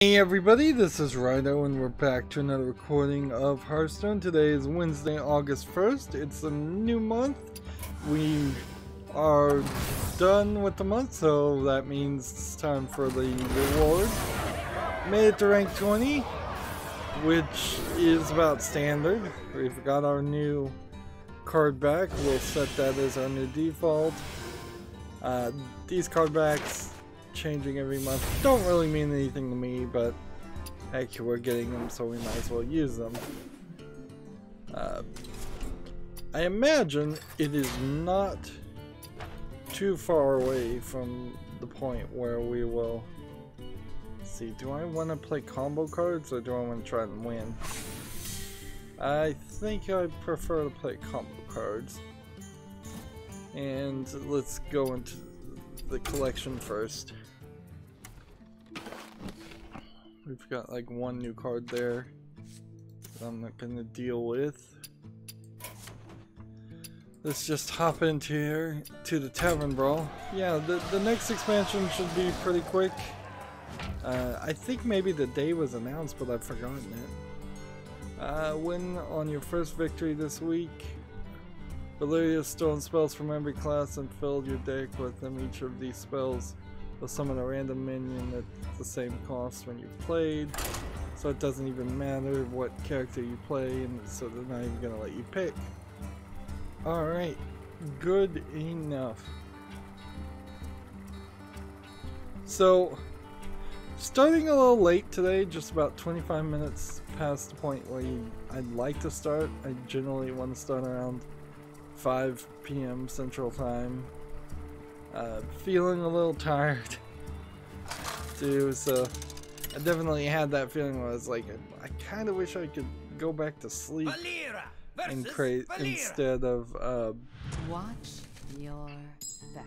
Hey everybody, this is Rydo and we're back to another recording of Hearthstone. Today is Wednesday, August 1st. It's a new month. We are done with the month, so that means it's time for the reward. Made it to rank 20, which is about standard. We've got our new card back. We'll set that as our new default. These card backs changing every month don't really mean anything to me, but heck, we're getting them, so we might as well use them. I imagine it is not too far away from the point where we will see. Do I want to play combo cards or do I want to try and win? I think I prefer to play combo cards. And let's go into the collection first. We've got like one new card there that I'm not going to deal with. Let's just hop into here to the Tavern Brawl. Yeah, the next expansion should be pretty quick. I think maybe the day was announced, but I've forgotten it. Win on your first victory this week. Valeria stolen spells from every class and filled your deck with them. Each of these spells will summon a random minion at the same cost when you played, so it doesn't even matter what character you play, and so they're not even gonna let you pick. Alright, good enough. So, starting a little late today, just about 25 minutes past the point where I'd like to start. I generally want to start around 5 p.m. Central Time. Feeling a little tired too, so I definitely had that feeling where I was like, I kind of wish I could go back to sleep and create instead of watch your back.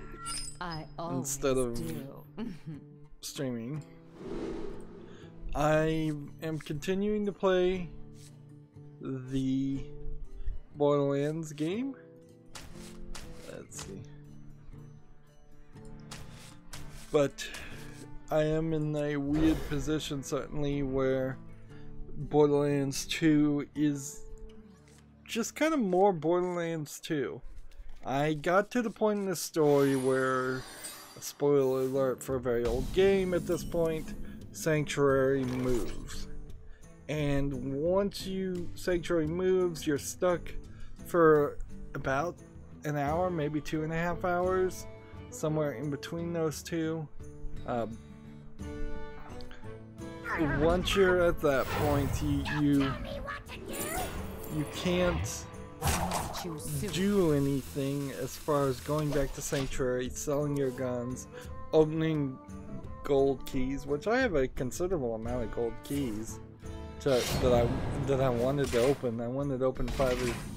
I always do. Streaming. I am continuing to play the Borderlands game. Let's see. But I am in a weird position certainly where Borderlands 2 is just kind of more Borderlands 2. I got to the point in the story where, spoiler alert for a very old game at this point, Sanctuary moves. And once Sanctuary moves, you're stuck for about an hour, maybe 2.5 hours. Somewhere in between those two. Once you're at that point, you can't do anything as far as going back to Sanctuary, selling your guns, opening gold keys, which I have a considerable amount of gold keys that I wanted to open. I wanted to open 5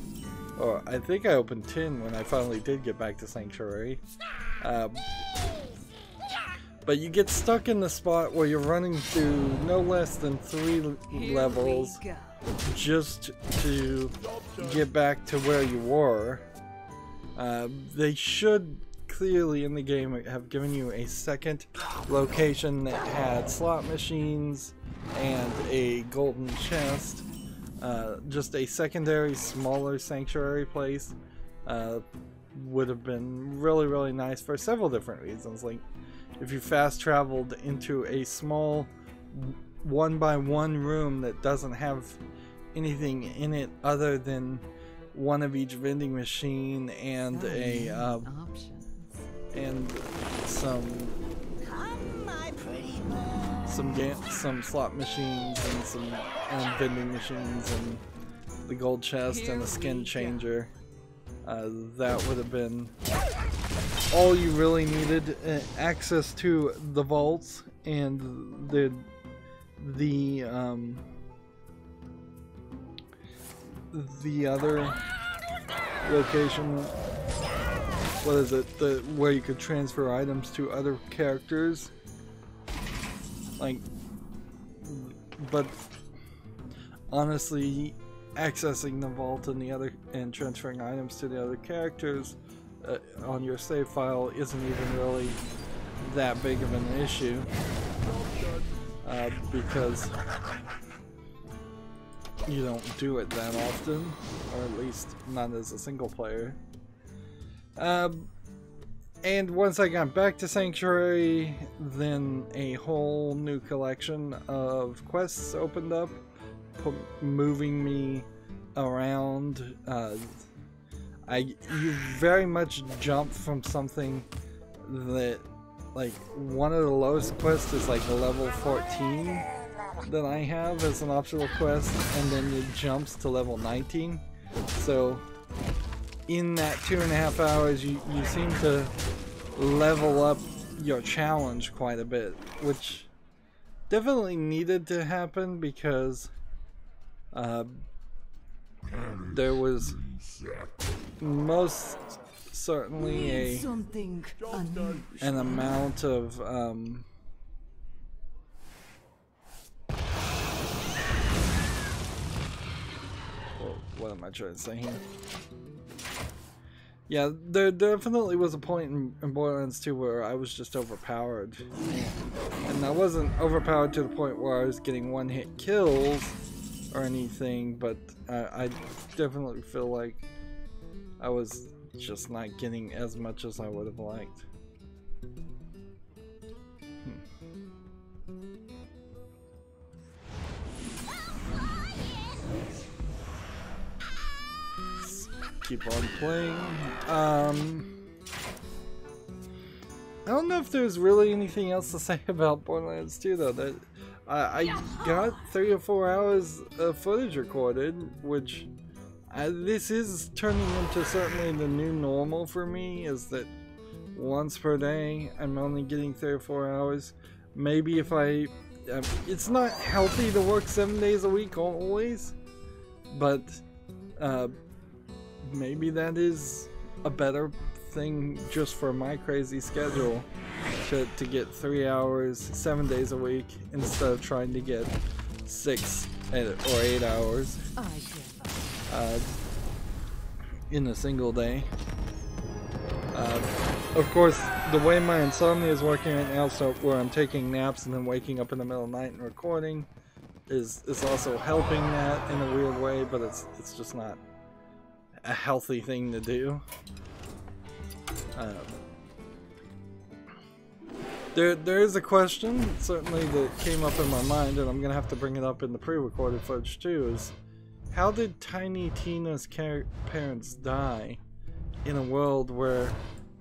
or I think I opened 10 when I finally did get back to Sanctuary. But you get stuck in the spot where you're running through no less than 3 levels just to get back to where you were. They should clearly in the game have given you a second location that had slot machines and a golden chest. Just a secondary, smaller Sanctuary place would have been really nice for several different reasons. Like, if you fast traveled into a small 1x1 room that doesn't have anything in it other than one of each vending machine and some slot machines and some vending machines and the gold chest and the skin changer, that would have been all you really needed. Access to the vaults and the other location, what is it, where you could transfer items to other characters, like, but honestly accessing the vault and transferring items to the other characters on your save file isn't even really that big of an issue. because you don't do it that often, or at least not as a single player. And once I got back to Sanctuary, then a whole new collection of quests opened up, moving me around. You very much jump from something that, like, one of the lowest quests is like a level 14 that I have as an optional quest, and then it jumps to level 19. So in that 2.5 hours, you seem to level up your challenge quite a bit, which definitely needed to happen because there was most certainly an amount of what am I trying to say here? Yeah, there definitely was a point in Borderlands 2 where I was just overpowered. And I wasn't overpowered to the point where I was getting one-hit kills or anything, but I definitely feel like I was just not getting as much as I would have liked. Keep on playing. I don't know if there's really anything else to say about Borderlands 2 though. That I got 3 or 4 hours of footage recorded, which this is turning into certainly the new normal for me, is that once per day I'm only getting 3 or 4 hours. Maybe if I it's not healthy to work 7 days a week always, but maybe that is a better thing just for my crazy schedule, to get 3 hours 7 days a week instead of trying to get 6 or 8 hours in a single day. Of course, the way my insomnia is working right now, so where I'm taking naps and then waking up in the middle of the night and recording, is also helping that in a weird way, but it's just not a healthy thing to do. There is a question certainly that came up in my mind, and I'm gonna have to bring it up in the pre-recorded footage too, is how did Tiny Tina's parents die in a world where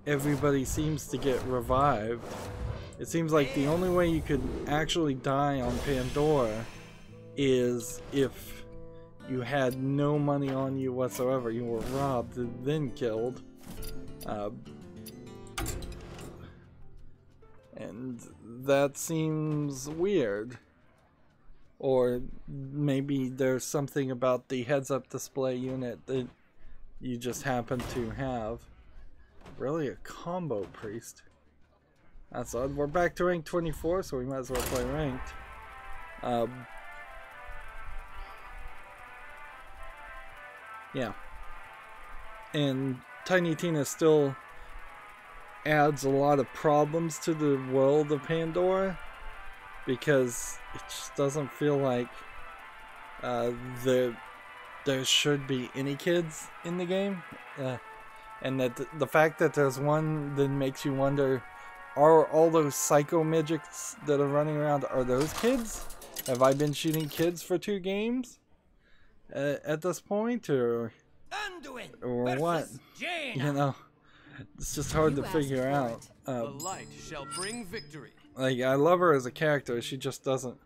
everybody seems to get revived? It seems like the only way you could actually die on Pandora is if you had no money on you whatsoever. You were robbed and then killed. And that seems weird. Or maybe there's something about the heads-up display unit that you just happen to have. Really, a combo priest? That's odd. We're back to rank 24, so we might as well play ranked. Yeah. And Tiny Tina still adds a lot of problems to the world of Pandora, because it just doesn't feel like there should be any kids in the game. And that the fact that there's one then makes you wonder, are all those psycho midgets that are running around, are those kids? Have I been shooting kids for 2 games at this point, or what? You know, it's just hard to figure out. The light shall bring victory. Like, I love her as a character, she just doesn't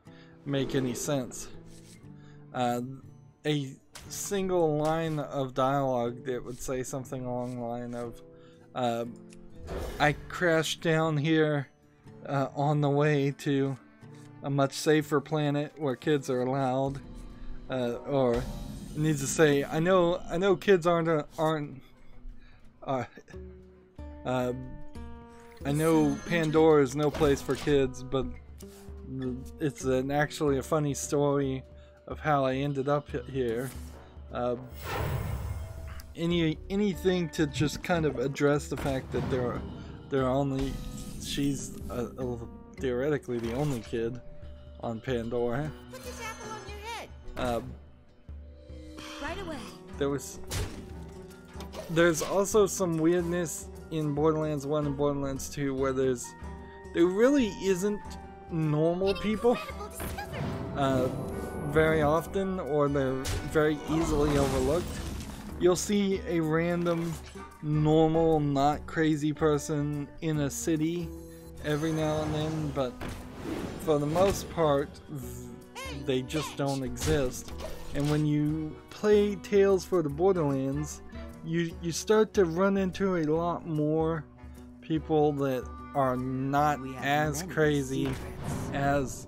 make any sense. A single line of dialogue that would say something along the line of, I crashed down here on the way to a much safer planet where kids are allowed, or it needs to say, I know kids aren't I know Pandora is no place for kids, but it's actually a funny story of how I ended up here. Anything to just kind of address the fact that she's theoretically the only kid on Pandora. Put this apple on your head. Right away. There's also some weirdness in Borderlands 1 and Borderlands 2 where there really isn't normal people very often, or they're very easily overlooked. You'll see a random normal, not crazy person in a city every now and then, but for the most part they just don't exist. And when you play Tales for the Borderlands, you start to run into a lot more people that are not as crazy as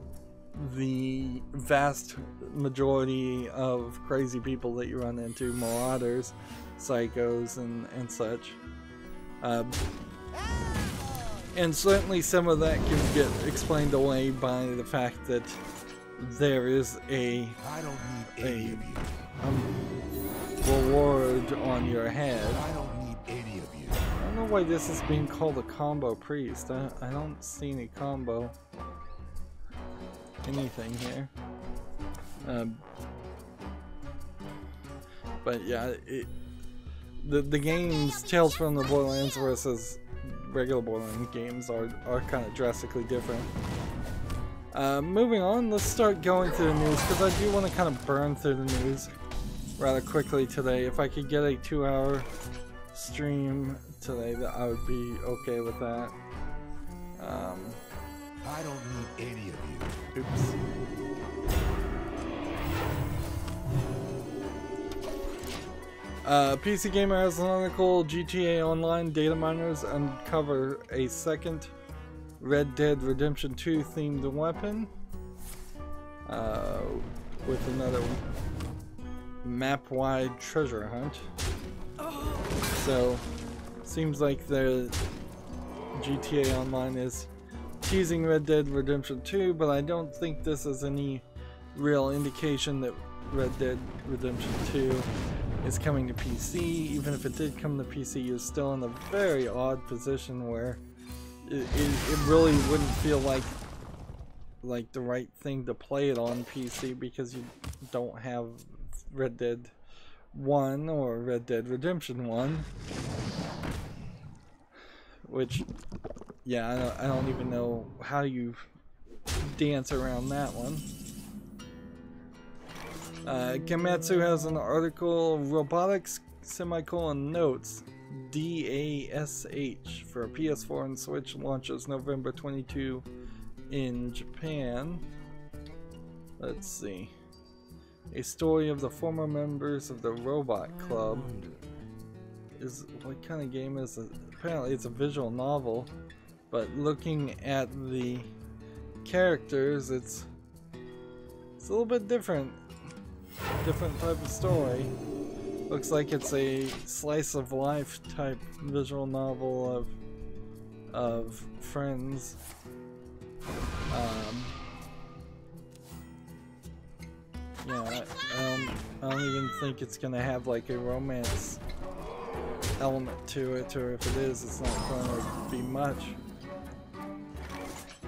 the vast majority of crazy people that you run into, marauders, psychos, and such. And certainly some of that can get explained away by the fact that there is a reward on your head. I don't need any of you. I don't know why this is being called a combo priest. I don't see any combo anything here. But yeah, the games, Tales from the Borderlands versus regular Borderlands games are kind of drastically different. Moving on, let's start going through the news, because I do want to kind of burn through the news rather quickly today. If I could get a 2-hour stream today, that I would be okay with that. I don't need any of you. Oops. PC Gamer has an article, GTA Online data miners uncover a second Red Dead Redemption 2 themed weapon with another map-wide treasure hunt. So, seems like the GTA Online is teasing Red Dead Redemption 2, but I don't think this is any real indication that Red Dead Redemption 2 is coming to PC. Even if it did come to PC, you're still in a very odd position where it really wouldn't feel like the right thing to play it on PC, because you don't have Red Dead 1 or Red Dead Redemption 1, which, yeah, I don't even know how you dance around that one. Gematsu has an article, Robotics Notes DASH for PS4 and Switch launches November 22 in Japan. Let's see. A story of the former members of the Robot Club. What kind of game is it? Apparently it's a visual novel, but looking at the characters, it's a little bit different type of story. Looks like it's a slice of life type visual novel of friends. Yeah, I don't even think it's gonna have like a romance element to it, or if it is, it's not gonna be much.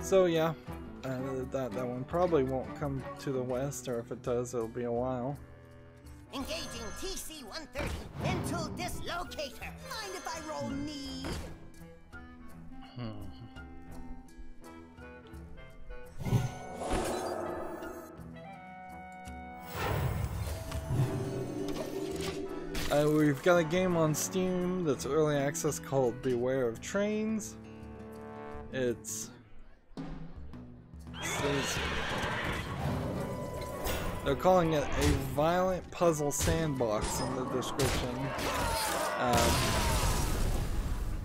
So yeah, that one probably won't come to the West, or if it does, it'll be a while. Engaging TC-130 mental dislocator. Mind if I roll need? We've got a game on Steam that's early access called Beware of Trains. They're calling it a violent puzzle sandbox in the description.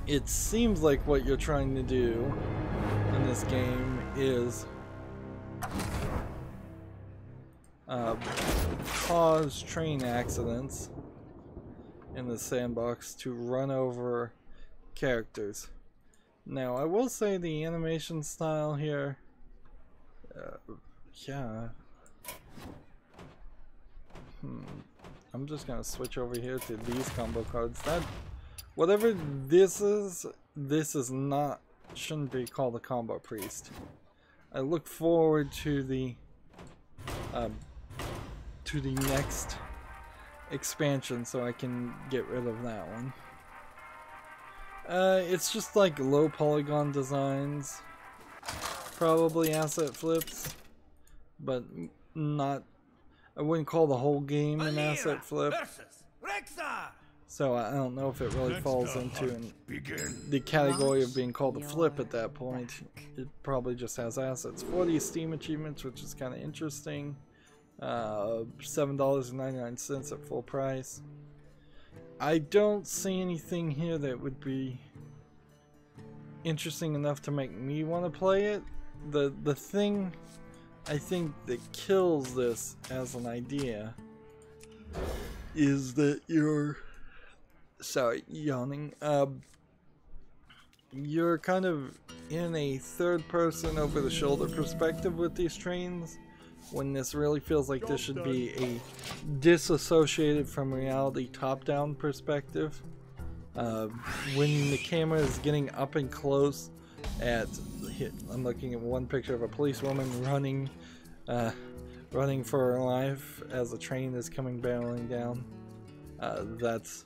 It seems like what you're trying to do in this game is cause train accidents in the sandbox to run over characters. Now, I will say the animation style here, yeah. I'm just gonna switch over here to these combo cards. Whatever this is not, shouldn't be called a combo priest. I look forward to the next expansion so I can get rid of that one. It's just like low polygon designs, probably asset flips, but not, I wouldn't call the whole game an asset flip. So I don't know if it really falls into the category of being called a flip at that point. It probably just has assets. 40 Steam achievements, which is kind of interesting. $7.99 at full price. I don't see anything here that would be interesting enough to make me want to play it. The thing I think that kills this as an idea is that you're, sorry, yawning, you're kind of in a third person over the shoulder perspective with these trains, when this really feels like this should be a disassociated from reality top-down perspective. When the camera is getting up and close at, I'm looking at one picture of a policewoman running for her life as a train is coming barreling down. That's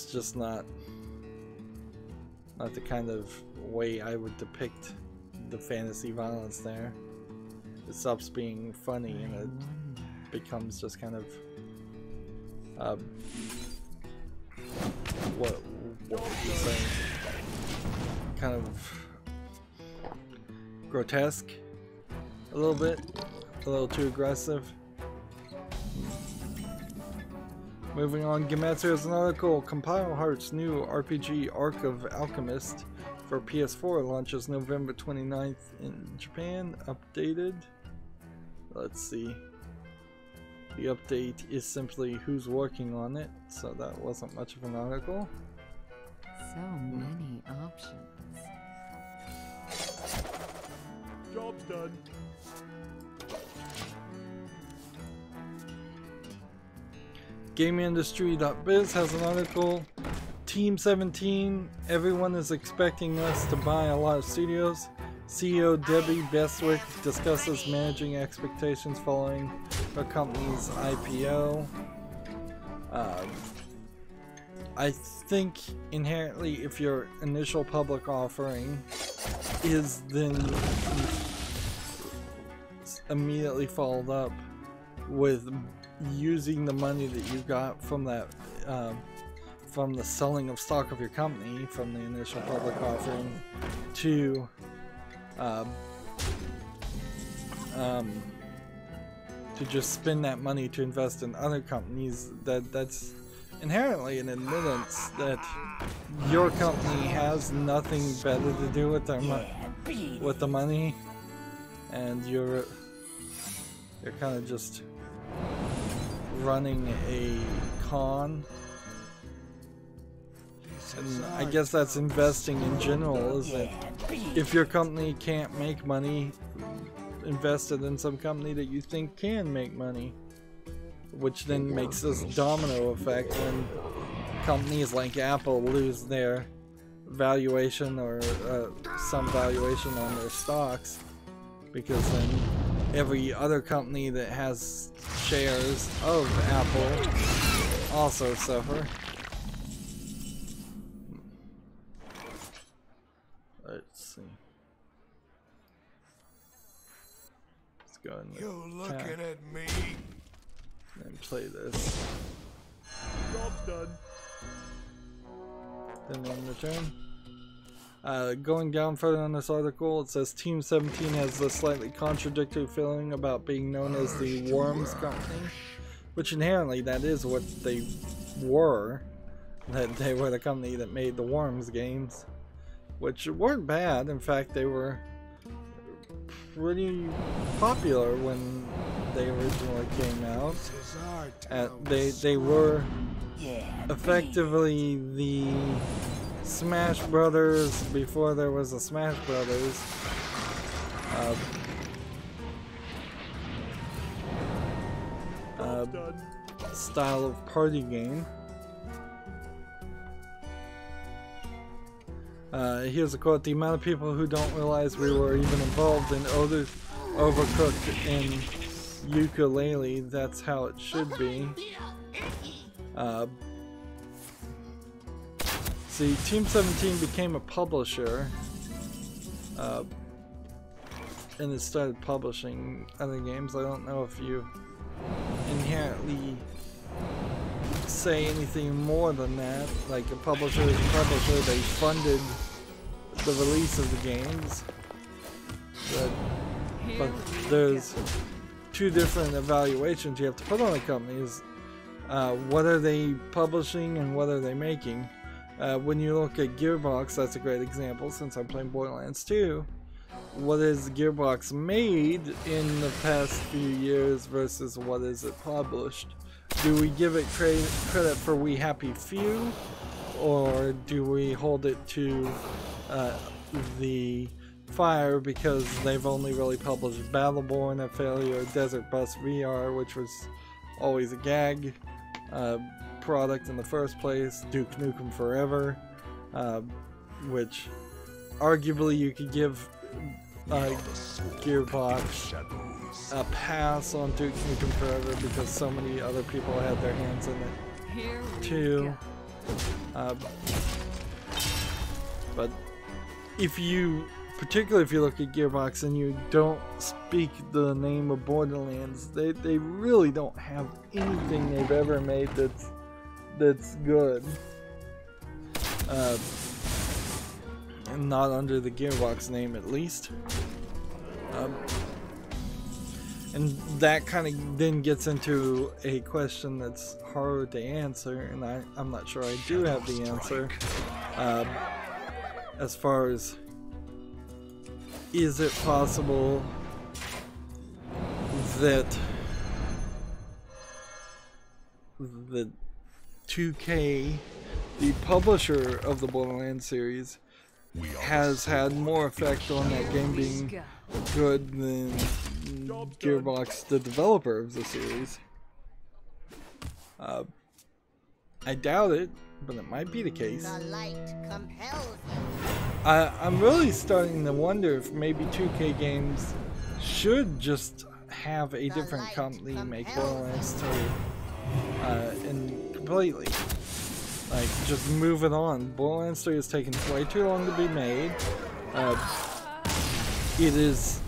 just not the kind of way I would depict the fantasy violence there. It stops being funny and it becomes just kind of what would you say? Kind of grotesque a little bit, a little too aggressive. Moving on, Gematsu has an article. Compile Heart's new RPG Arc of Alchemist for PS4 launches November 29th in Japan. Updated. Let's see. The update is simply who's working on it, so that wasn't much of an article. So many options. Job's done. GameIndustry.biz has an article. Team 17, everyone is expecting us to buy a lot of studios. CEO Debbie Bestwick discusses managing expectations following her company's IPO. I think inherently if your initial public offering is then immediately followed up with using the money that you got from that from the selling of stock of your company from the initial public offering to just spend that money to invest in other companies, that's inherently an admittance that your company has nothing better to do with their with the money, and you're kind of just running a con. And I guess that's investing in general, is that if your company can't make money, invest it in some company that you think can make money, which then makes this domino effect when companies like Apple lose their valuation or some valuation on their stocks, because then every other company that has shares of Apple also suffer. Let's see. Let's go and You looking at me? and play this. Job's done. Then end the turn. Going down further on this article, it says Team 17 has a slightly contradictory feeling about being known as the Worms Company, which inherently that is what they were. That they were the company that made the Worms games, which weren't bad. In fact, they were pretty popular when they originally came out. They were effectively the Smash Brothers before there was a Smash Brothers. Style of party game. Here's a quote: "The amount of people who don't realize we were even involved in Overcooked and Ukulele, that's how it should be." See, Team 17 became a publisher, and it started publishing other games. I don't know if you inherently say anything more than that. Like, a publisher is a publisher. They funded the release of the games, but there's two different evaluations you have to put on the companies. What are they publishing and what are they making? When you look at Gearbox, that's a great example since I'm playing Borderlands 2. What has Gearbox made in the past few years versus what is it published? Do we give it credit for We Happy Few, or do we hold it to the fire because they've only really published Battleborn, a failure, Desert Bus VR, which was always a gag product in the first place, Duke Nukem Forever, which arguably you could give Gearbox a pass on Duke Nukem Forever because so many other people had their hands in it too. But particularly if you look at Gearbox and you don't speak the name of Borderlands, they really don't have anything they've ever made that's good. And not under the Gearbox name, at least. And that kind of then gets into a question that's hard to answer, and I'm not sure I do have the answer. As far as, is it possible that the 2K, the publisher of the Borderlands series, has had more effect on that game being good than Gearbox, the developer of the series? I doubt it, but it might be the case. I'm really starting to wonder if maybe 2K Games should just have a different company make Borderlands 2 and completely. Like, just move it on. Borderlands 3 has taken way too long to be made. It is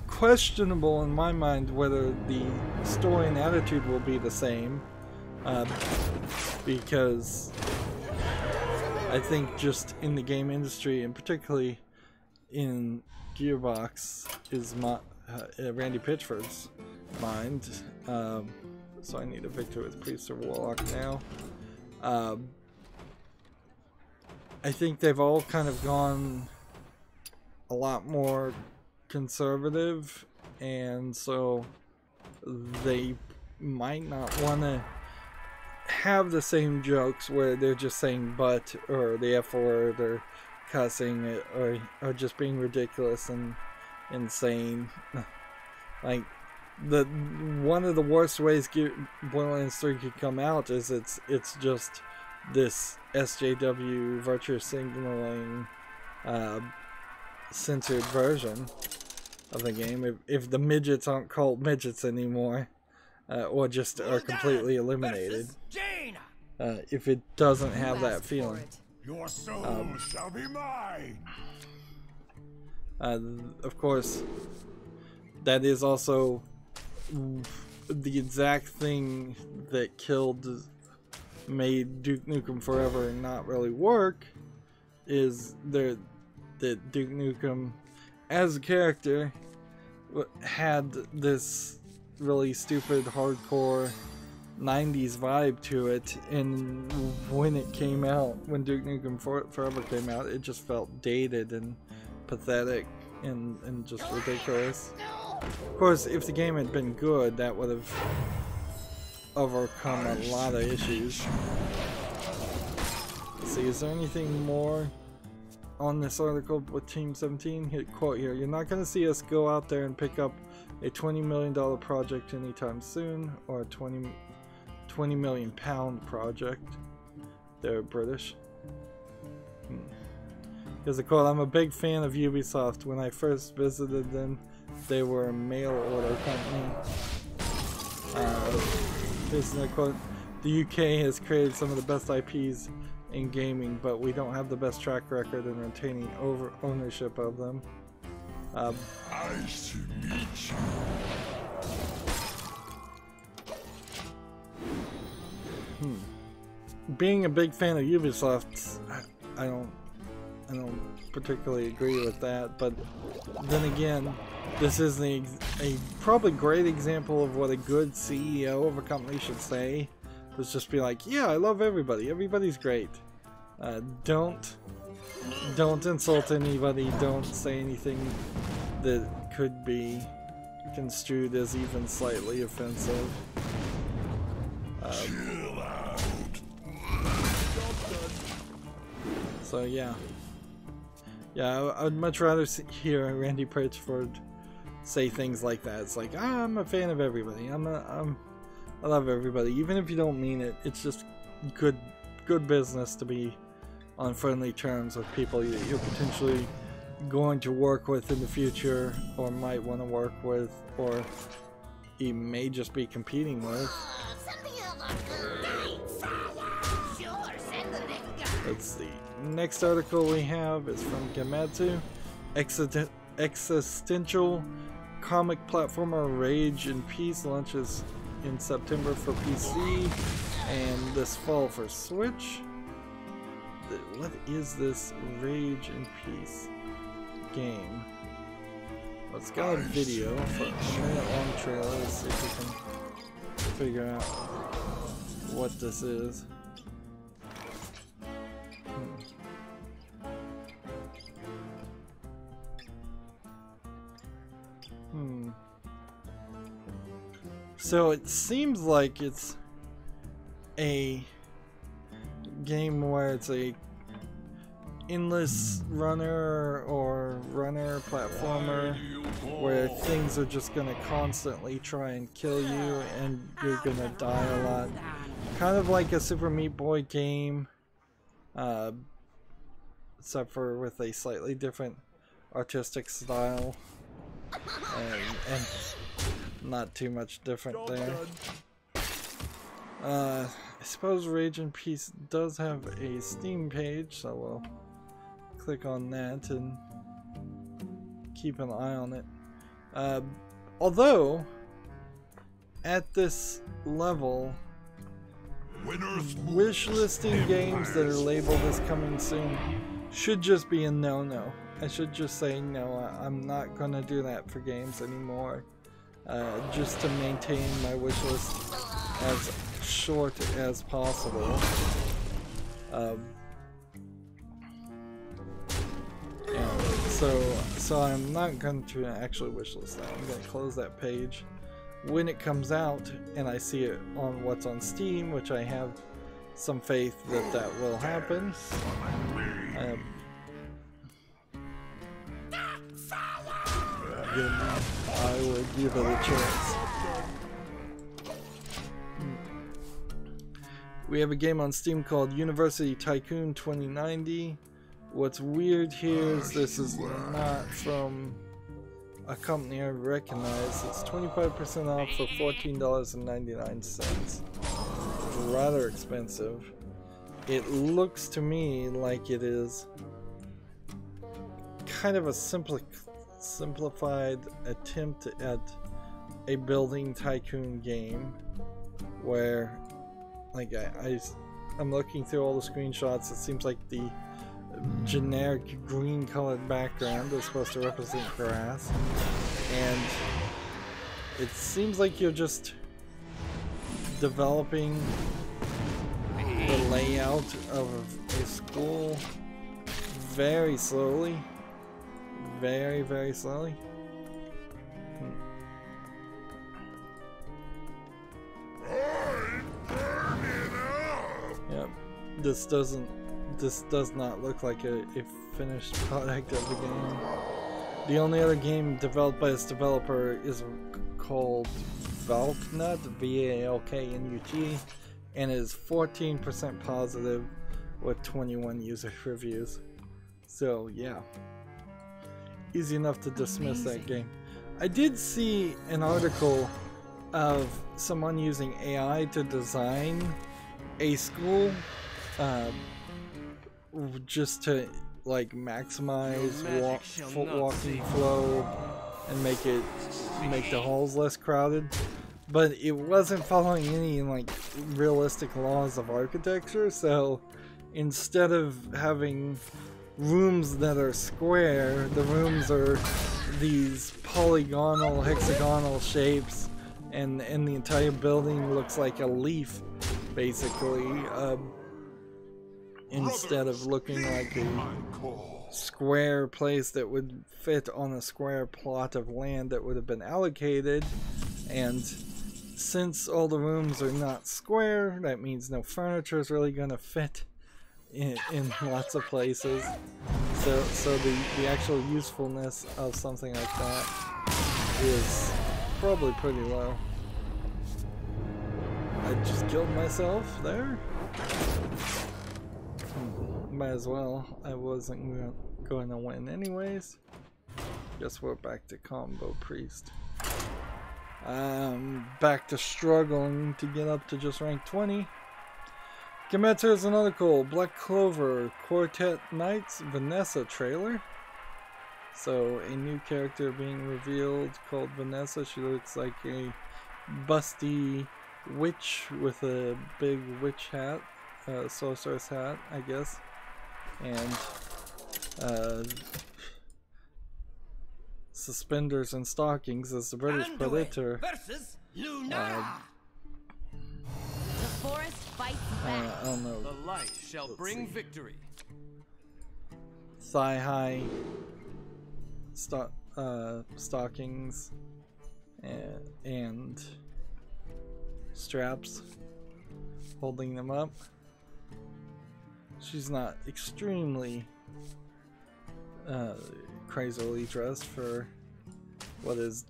questionable in my mind whether the story and attitude will be the same, because I think just in the game industry, and particularly in Gearbox, is Randy Pitchford's mind. So I need a victory with Priest or Warlock now. I think they've all kind of gone a lot more conservative, and so they might not want to have the same jokes where they're just saying "but" or the F word or cussing or just being ridiculous and insane. Like, one of the worst ways Borderlands 3 could come out is it's just this SJW virtue signaling censored version of the game. If the midgets aren't called midgets anymore, or just are completely eliminated, if it doesn't have that feeling. Your soul shall be mine. Of course, that is also the exact thing that made Duke Nukem Forever not really work, is that Duke Nukem as a character had this really stupid hardcore 90s vibe to it, and when it came out, when Duke Nukem Forever came out, it just felt dated and pathetic and just ridiculous. Of course, if the game had been good, that would have overcome a lot of issues. Let's see, is there anything more on this article with Team 17? Quote here: "You're not going to see us go out there and pick up a $20 million project anytime soon, or a £20 million project." They're British. Here's a quote: "I'm a big fan of Ubisoft. When I first visited them, they were a mail order company." Here's another quote: "The UK has created some of the best IPs in gaming, but we don't have the best track record in retaining ownership of them." Nice to meet you. Being a big fan of Ubisoft, I don't particularly agree with that, but then again, this is a probably great example of what a good CEO of a company should say. Is just be like, yeah, I love everybody. Everybody's great. Don't insult anybody. Don't say anything that could be construed as even slightly offensive. So yeah, I would much rather hear Randy Pritchford say things like that. It's like, I'm a fan of everybody. I love everybody, even if you don't mean it. It's just good business to be on friendly terms with people that you're potentially going to work with in the future, or might want to work with, or you may just be competing with. Let's see. Next article we have is from Gematsu. Existential comic platformer Rage in Peace launches in September for PC and this fall for Switch. What is this Rage in Peace game? Well, it's got a video for a minute-long trailer. Let's see if we can figure out what this is. So it seems like it's a game where it's a endless runner or runner platformer where things are just gonna constantly try and kill you and you're gonna die a lot. Kind of like a Super Meat Boy game, except for with a slightly different artistic style, and not too much different there. I suppose Rage in Peace does have a Steam page, so we'll click on that and keep an eye on it. Although, at this level, wishlisting games that are labeled as coming soon should just be a no-no. I should just say no, I'm not gonna do that for games anymore. Just to maintain my wishlist as short as possible. So I'm not going to actually wishlist that. I'm going to close that page when it comes out and I see it on what's on Steam, which I have some faith that that will happen. Then I will give it a chance. We have a game on Steam called University Tycoon 2090. What's weird here is this is not from a company I recognize. It's 25% off for $14.99. Rather expensive. It looks to me like it is kind of a simplified attempt at a building tycoon game where, like, I'm looking through all the screenshots. It seems like the generic green colored background is supposed to represent grass, and it seems like you're just developing the layout of a school very slowly, very slowly. Yep, this does not look like a finished product of the game. The only other game developed by this developer is called Valknut, V-A-L-K-N-U-T, and is 14% positive with 21 user reviews. So yeah, easy enough to dismiss that game. I did see an article of someone using AI to design a school just to like maximize walking flow and make the halls less crowded, but it wasn't following any like realistic laws of architecture. So instead of having rooms that are square, the rooms are these polygonal, hexagonal shapes, and the entire building looks like a leaf, basically, instead of looking like a square place that would fit on a square plot of land that would have been allocated. And since all the rooms are not square, that means no furniture is really going to fit in lots of places. So the actual usefulness of something like that is probably pretty low. I just killed myself there. Might as well. I wasn't going to win anyways. Guess we're back to combo priest. Back to struggling to get up to just rank 20. Kimetsu is another cool Black Clover Quartet Knights Vanessa trailer. So a new character being revealed called Vanessa. She looks like a busty witch with a big witch hat, sorceress hat, I guess, and suspenders and stockings, as the British put it. Or the forest fights back. I don't know. The light shall bring victory. Thigh-high stockings and straps holding them up. She's not extremely crazily dressed for what is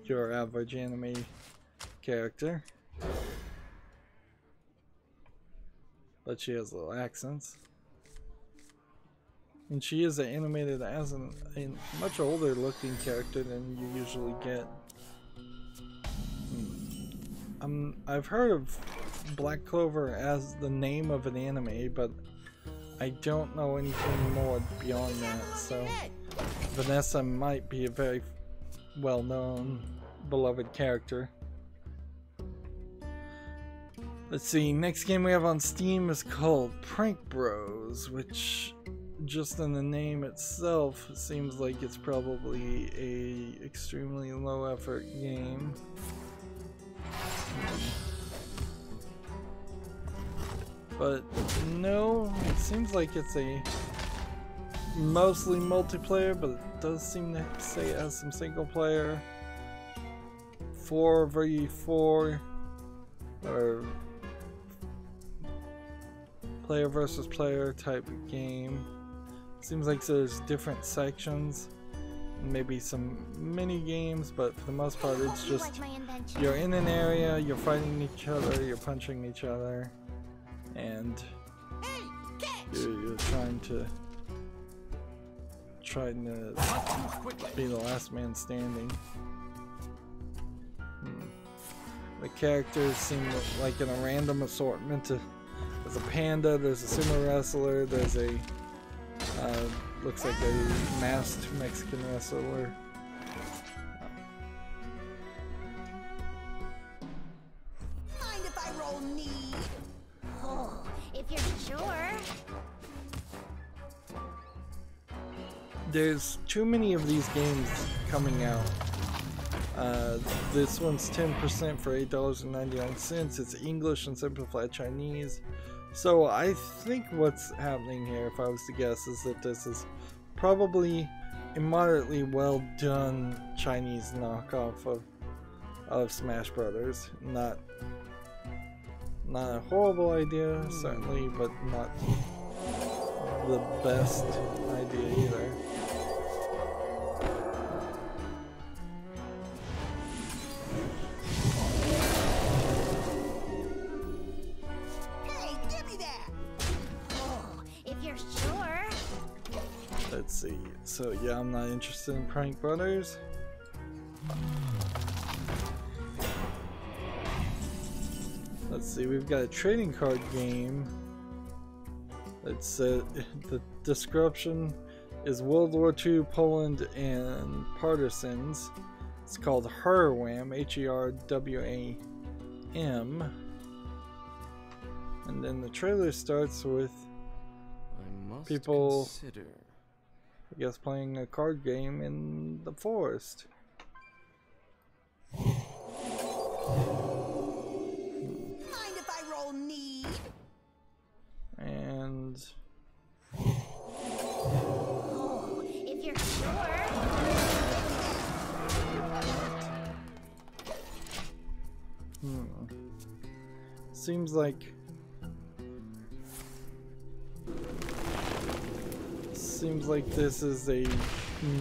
your average anime character, but she has little accents. And she is animated as a much older looking character than you usually get. I've heard of Black Clover as the name of an anime, but I don't know anything more beyond that. So Vanessa might be a very well-known, beloved character. Let's see, next game we have on Steam is called Prank Bros, which just in the name itself seems like it's probably a extremely low effort game. But no, it seems like it's a mostly multiplayer, but it does seem to say it has some single player, 4v4 or player versus player type of game. Seems like there's different sections, maybe some mini games, but for the most part it's just you're in an area, you're fighting each other, you're punching each other, and you're trying to be the last man standing. The characters seem like in a random assortment. There's a panda, there's a sumo wrestler, there's a looks like a masked Mexican wrestler. Mind if I roll knee? Oh, if you're sure. There's too many of these games coming out. This one's 10% for $8.99. It's English and simplified Chinese. So I think what's happening here, if I was to guess, is that this is probably a moderately well done Chinese knockoff of Smash Brothers. Not a horrible idea, certainly, but not the best idea either. see. So yeah, I'm not interested in Prank Brothers. Let's see, we've got a trading card game. It's the description is World War II Poland and partisans. It's called Herwam, Herwam. And then the trailer starts with people, I guess, playing a card game in the forest. Mind if I roll need? And Oh, if you're sure. Seems like this is a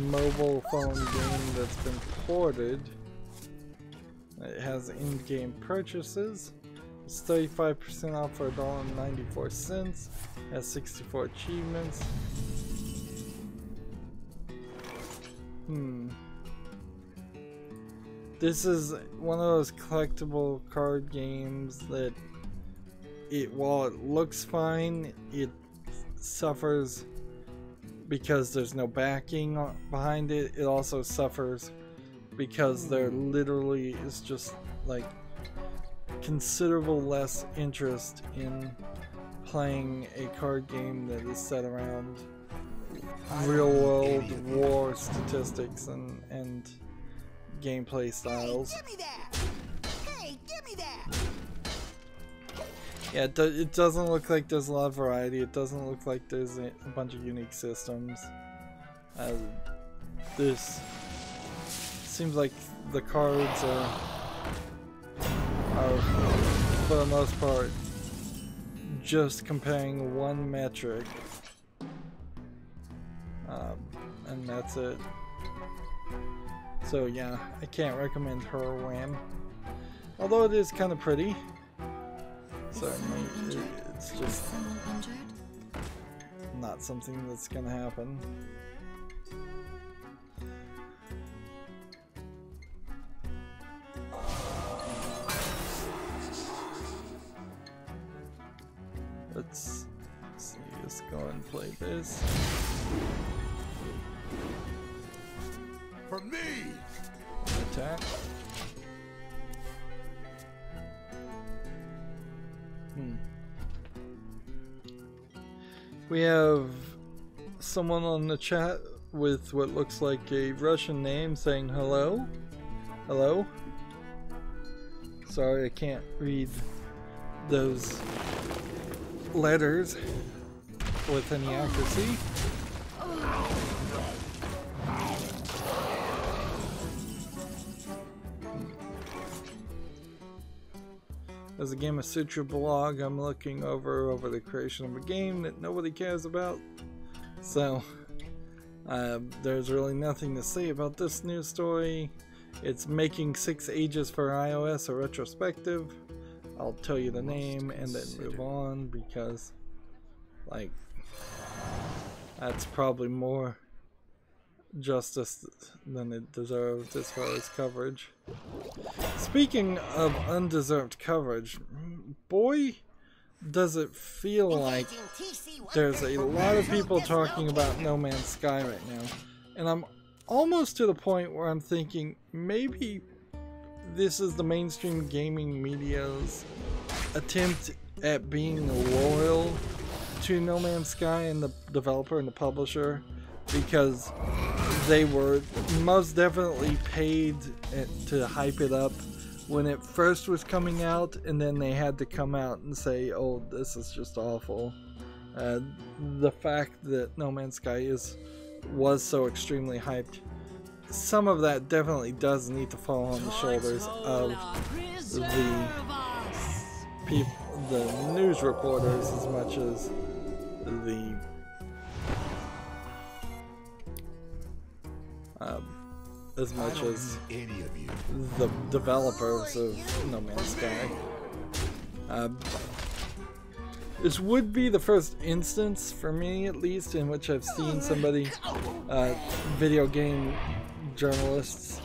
mobile phone game that's been ported. It has in-game purchases. It's 35% off for $1.94. Has 64 achievements. This is one of those collectible card games that while it looks fine, it suffers because there's no backing behind it. It also suffers because there literally is just like considerable less interest in playing a card game that is set around real world war statistics and gameplay styles. Hey, give me that! Hey, give me that! Yeah, it doesn't look like there's a lot of variety. It doesn't look like there's a bunch of unique systems. This seems like the cards are for the most part just comparing one metric, and that's it. So yeah, I can't recommend Herwam, although it is kind of pretty. Certainly, it's just not something that's gonna happen. Let's see, let's go and play this. For me! Attack. We have someone on the chat with what looks like a Russian name saying hello. Hello? Sorry, I can't read those letters with any accuracy. As a Game of Sutra blog, I'm looking over the creation of a game that nobody cares about. So, there's really nothing to say about this news story. It's making 6 ages for iOS a retrospective. I'll tell you the name and then move on because, like, that's probably more justice than it deserves as far as coverage. Speaking of undeserved coverage, boy, does it feel like there's a lot of people talking about No Man's Sky right now, and I'm almost to the point where I'm thinking maybe this is the mainstream gaming media's attempt at being loyal to No Man's Sky and the developer and the publisher, because they were most definitely paid to hype it up when it first was coming out, and then they had to come out and say, oh, this is just awful. The fact that No Man's Sky was so extremely hyped, some of that definitely does need to fall on the shoulders of the news reporters as much as the developers of No Man's Sky. This would be the first instance, for me at least, in which I've seen somebody, video game journalists,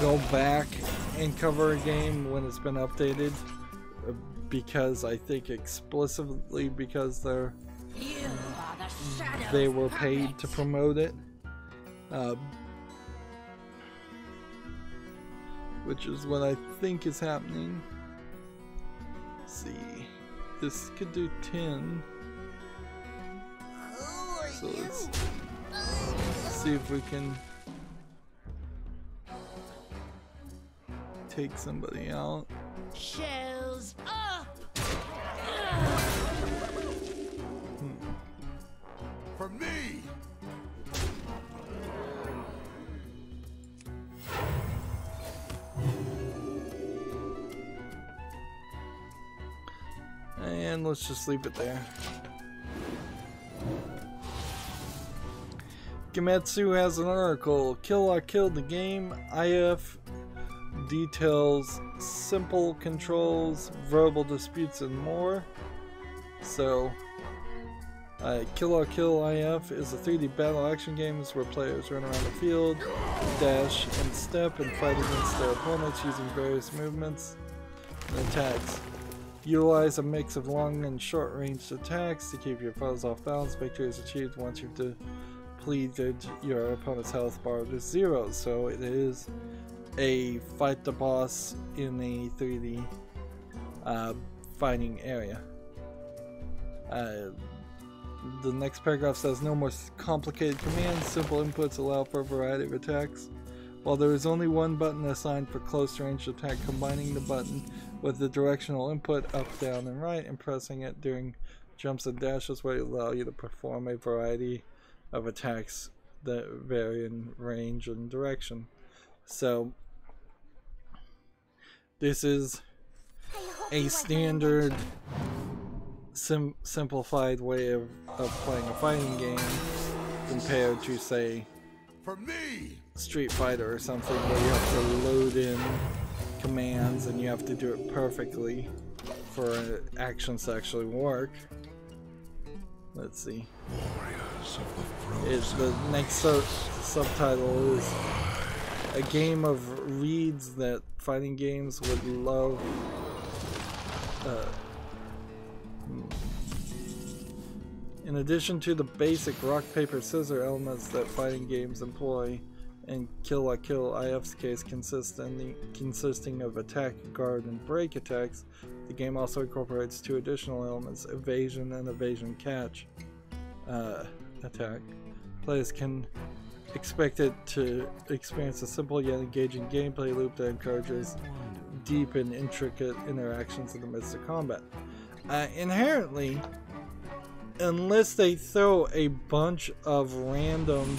go back and cover a game when it's been updated, because I think explicitly because they were paid to promote it, which is what I think is happening. Let's see, this could do 10, so let's see if we can take somebody out. Shells up! For me! And let's just leave it there. Gematsu has an article, Kill I Killed the Game, IF details simple controls, verbal disputes, and more. So, Kill or Kill IF is a 3D battle action game where players run around the field, dash and step, and fight against their opponents using various movements and attacks. Utilize a mix of long and short range attacks to keep your foes off balance. Victory is achieved once you've depleted your opponent's health bar to 0. So it is a fight the boss in a 3D fighting area. The next paragraph says no more complicated commands, simple inputs allow for a variety of attacks. While there is only one button assigned for close range attack, combining the button with the directional input up, down, and right and pressing it during jumps and dashes will allow you to perform a variety of attacks that vary in range and direction. So this is a standard simplified way of playing a fighting game compared to, say, For me! Street Fighter or something where you have to load in commands and you have to do it perfectly for actions to actually work. Let's see. The next subtitle is a game of reads that fighting games would love. In addition to the basic rock, paper, scissors elements that fighting games employ, in Kill I Kill IF's case consisting of attack, guard, and break attacks, the game also incorporates 2 additional elements, evasion and evasion catch attack. Players can expect it to experience a simple yet engaging gameplay loop that encourages deep and intricate interactions in the midst of combat. Inherently, unless they throw a bunch of random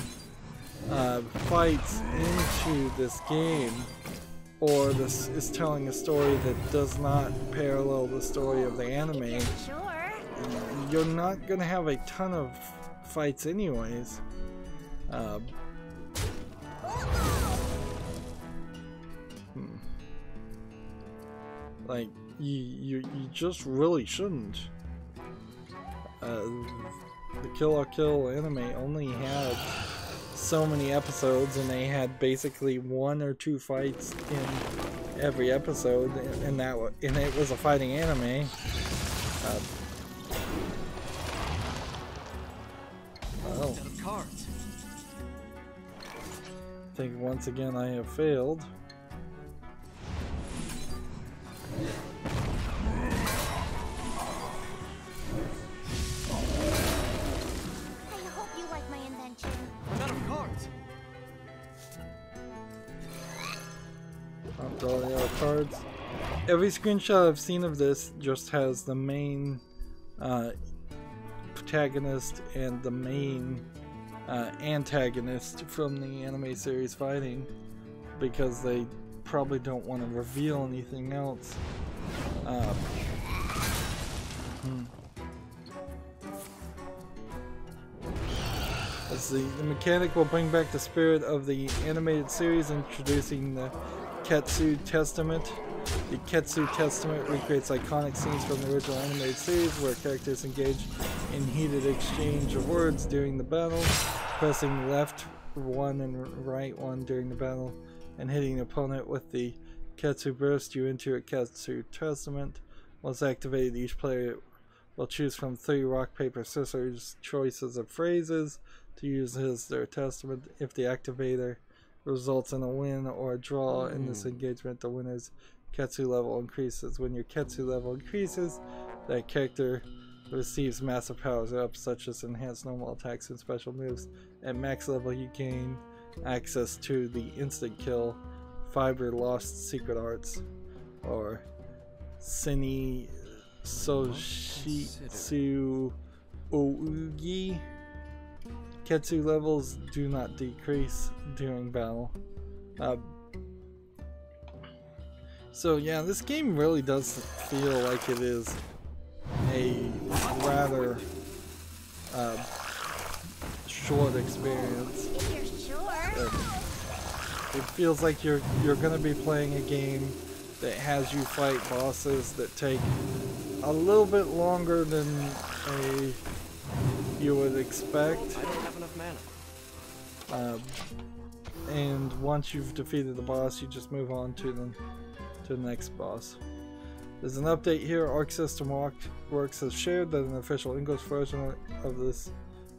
fights into this game, or this is telling a story that does not parallel the story of the anime, you're not gonna have a ton of fights anyways. Like, you just really shouldn't. The Kill or Kill anime only had so many episodes, and they had basically 1 or 2 fights in every episode, and it was a fighting anime. Well, I think once again I have failed. All the other cards. Every screenshot I've seen of this just has the main protagonist and the main antagonist from the anime series fighting, because they probably don't want to reveal anything else. Let's see. The mechanic will bring back the spirit of the animated series, introducing the Ketsu Testament, The Ketsu Testament recreates iconic scenes from the original animated series where characters engage in heated exchange of words during the battle, pressing left one and right one during the battle, and hitting the opponent with the Ketsu burst you into a Ketsu Testament. Once activated, each player will choose from 3 rock, paper, scissors choices of phrases to use as their testament. If the activator results in a win or a draw in this engagement, the winner's Ketsu level increases. When your Ketsu level increases, that character receives massive powers up, such as enhanced normal attacks and special moves. At max level, you gain access to the instant kill, Fiber Lost Secret Arts, or Sini Soshitsu Ougi. Ketsu levels do not decrease during battle. So yeah, this game really does feel like it is a rather short experience. If you're sure. It feels like you're going to be playing a game that has you fight bosses that take a little bit longer than you would expect. I don't have enough mana. And once you've defeated the boss, you just move on to the next boss. There's an update here. Arc System Works has shared that an official English version of this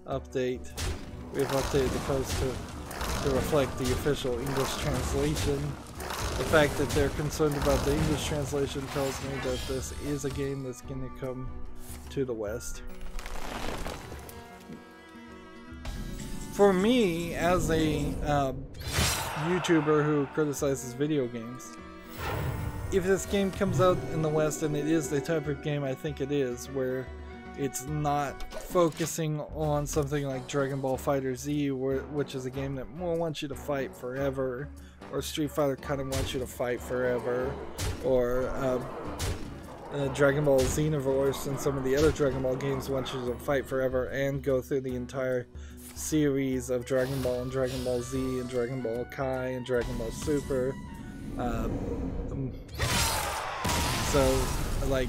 update. We've updated the post to reflect the official English translation. The fact that they're concerned about the English translation tells me that this is a game that's going to come to the West. For me, as a YouTuber who criticizes video games, if this game comes out in the West, and it is the type of game I think it is, where it's not focusing on something like Dragon Ball FighterZ, which is a game that more wants you to fight forever, or Street Fighter kind of wants you to fight forever, or Dragon Ball Xenoverse and some of the other Dragon Ball games want you to fight forever and go through the entire series of Dragon Ball and Dragon Ball Z and Dragon Ball Kai and Dragon Ball Super. So, like,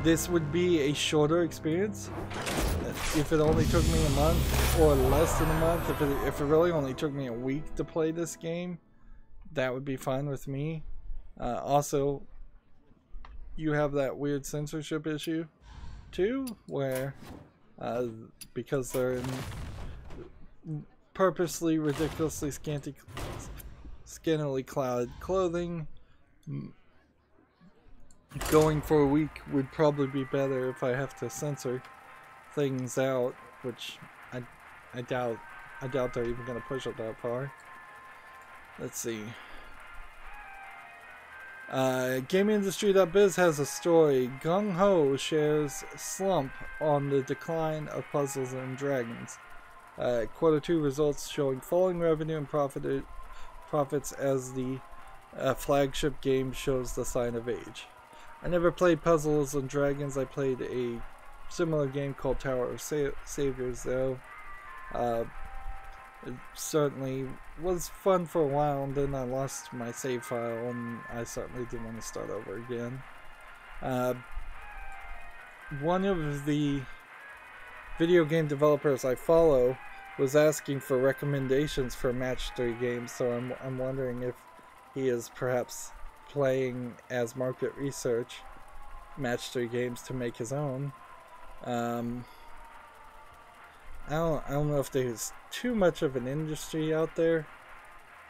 this would be a shorter experience if it only took me a month, or less than a month. If it really only took me a week to play this game, that would be fine with me. Also, you have that weird censorship issue too, where because they're in purposely ridiculously scantily clad clothing, going for a week would probably be better if I have to censor things out, which I doubt they're even going to push it that far. Let's see. GamingIndustry.biz has a story. Gung Ho shares slump on the decline of Puzzles and Dragons. Q2 results showing falling revenue and profits as the flagship game shows the sign of age. I never played Puzzles and Dragons. I played a similar game called Tower of Saviors, though. It certainly was fun for a while, and then I lost my save file, and I certainly didn't want to start over again. One of the video game developers I follow was asking for recommendations for Match 3 games, so I'm wondering if he is perhaps playing as market research Match 3 games to make his own. I don't know if there's too much of an industry out there,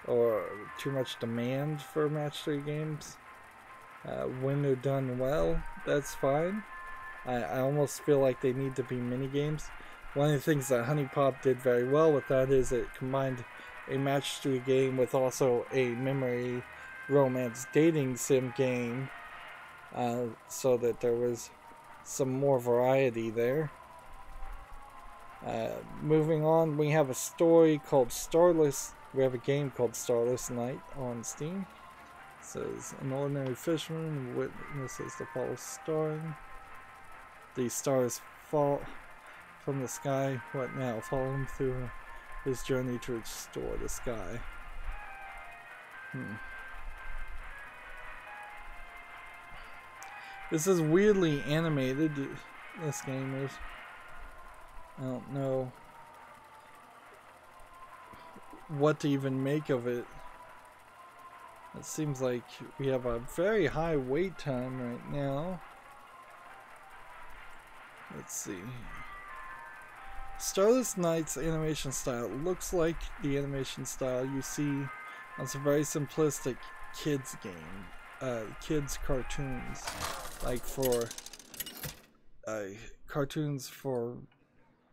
or too much demand for Match 3 games. When they're done well, that's fine. I almost feel like they need to be mini games. One of the things that Honey Pop did very well with that is it combined a Match 3 game with also a memory romance dating sim game, so that there was some more variety there. Moving on, we have a story called Starless. We have a game called Starless Night on Steam. It says, an ordinary fisherman witnesses the false starring. The stars fall from the sky. What now? Follow him through his journey to restore the sky. This is weirdly animated, this game is. I don't know what to even make of it. It seems like we have a very high wait time right now. Let's see. Starless Night's animation style looks like the animation style you see on some very simplistic kids game, kids cartoons, like for cartoons for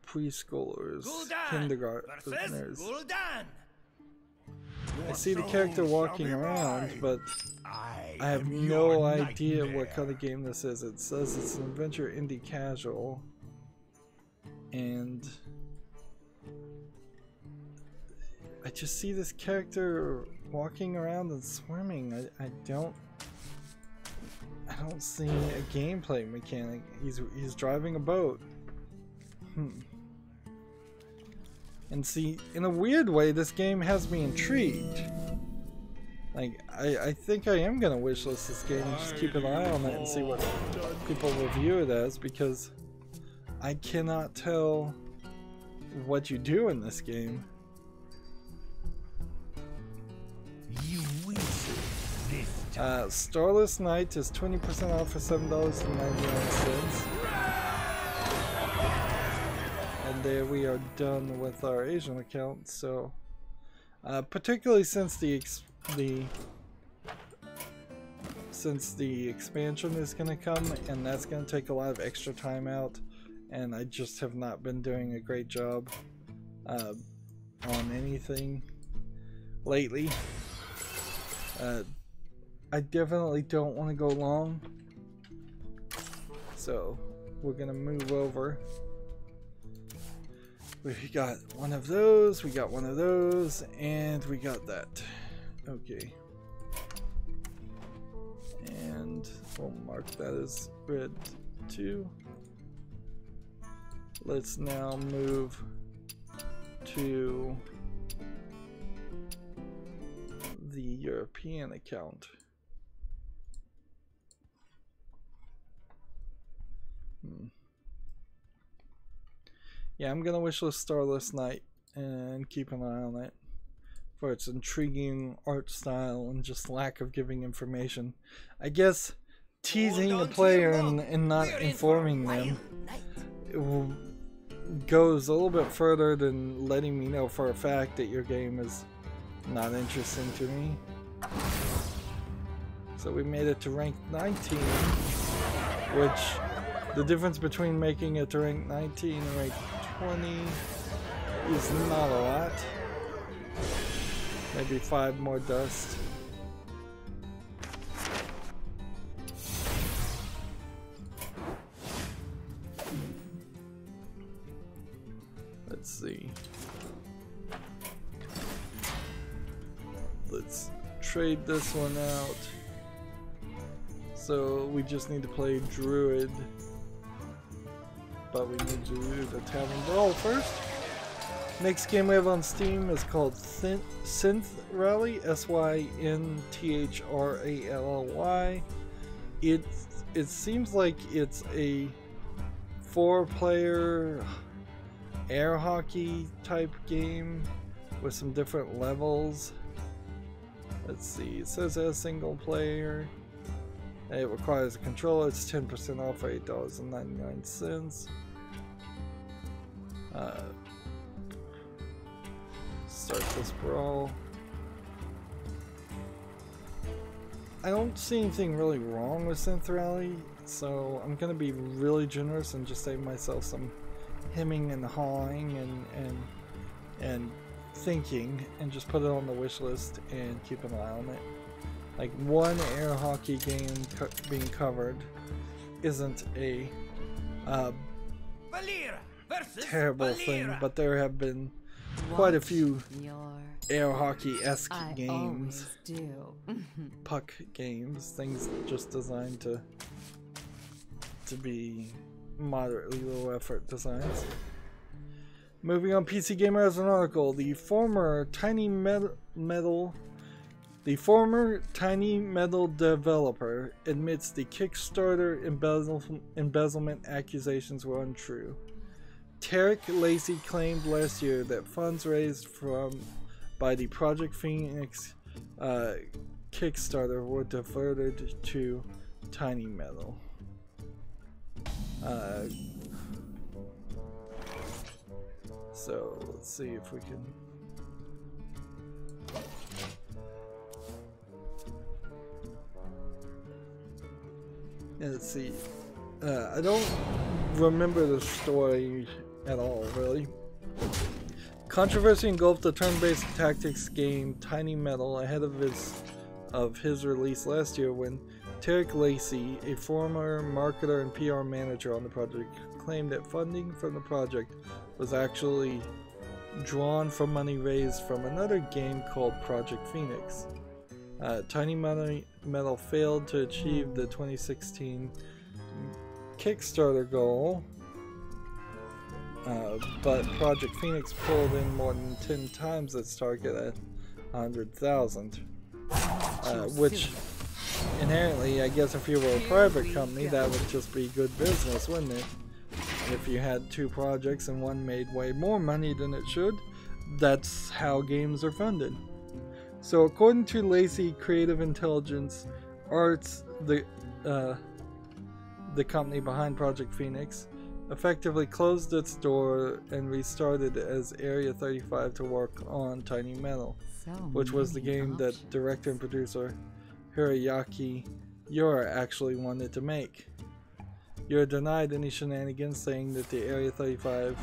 preschoolers, kindergartners. I see the character walking around, but I have no idea what kind of game this is. It says it's an adventure indie casual, and I just see this character walking around and swimming. I don't see a gameplay mechanic. He's driving a boat. And see, in a weird way, this game has me intrigued. Like, I think I am gonna wishlist this game and just keep an eye on it and see what people review it as, because I cannot tell what you do in this game. Starless Night is 20% off for $7.99. And there we are done with our Asian account. So, particularly since the expansion is going to come, and that's going to take a lot of extra time out, and I just have not been doing a great job on anything lately. I definitely don't want to go long, so we're gonna move over. We got one of those, we got one of those, and we got that. Okay. And we'll mark that as red 2. Let's now move to the European account. Yeah, I'm gonna wishlist Starless Night and keep an eye on it for its intriguing art style and just lack of giving information. I guess teasing the player and not informing them goes a little bit further than letting me know for a fact that your game is not interesting to me. So we made it to rank 19, which the difference between making it to rank 19 and rank 20 is not a lot. Maybe 5 more dust. Let's see. Let's trade this one out. So we just need to play Druid. But we need to do the Tavern Brawl first. Next game we have on Steam is called Synth Rally, SYNTHRALLY. It seems like it's a 4-player air hockey type game with some different levels. Let's see, it says as single player. It requires a controller. It's 10% off for $8.99. Start this brawl. I don't see anything really wrong with Synth Rally, so I'm gonna be really generous and just save myself some hemming and hawing and thinking, and just put it on the wish list and keep an eye on it. Like, one air hockey game being covered isn't a terrible thing, but there have been quite a few air hockey-esque games, puck games, things just designed to be moderately low effort designs. Moving on, PC Gamer has an article. The former Tiny Metal The former Tiny Metal developer admits the Kickstarter embezzlement accusations were untrue. Tarek Lacey claimed last year that funds raised by the Project Phoenix Kickstarter were diverted to Tiny Metal. So let's see if we can. Let's see. I don't remember the story at all, really. Controversy engulfed the turn-based tactics game Tiny Metal ahead of his release last year when Tarek Lacey, a former marketer and PR manager on the project, claimed that funding from the project was actually drawn from money raised from another game called Project Phoenix. Tiny Metal failed to achieve the 2016 Kickstarter goal, but Project Phoenix pulled in more than 10 times its target at 100,000, which inherently, I guess if you were a private company, that would just be good business, wouldn't it? If you had two projects and one made way more money than it should, that's how games are funded. So according to Lacey, Creative Intelligence Arts, the company behind Project Phoenix, effectively closed its door and restarted as Area 35 to work on Tiny Metal, which was the game that director and producer Hiroyuki Yura actually wanted to make. Yura denied any shenanigans, saying that the Area 35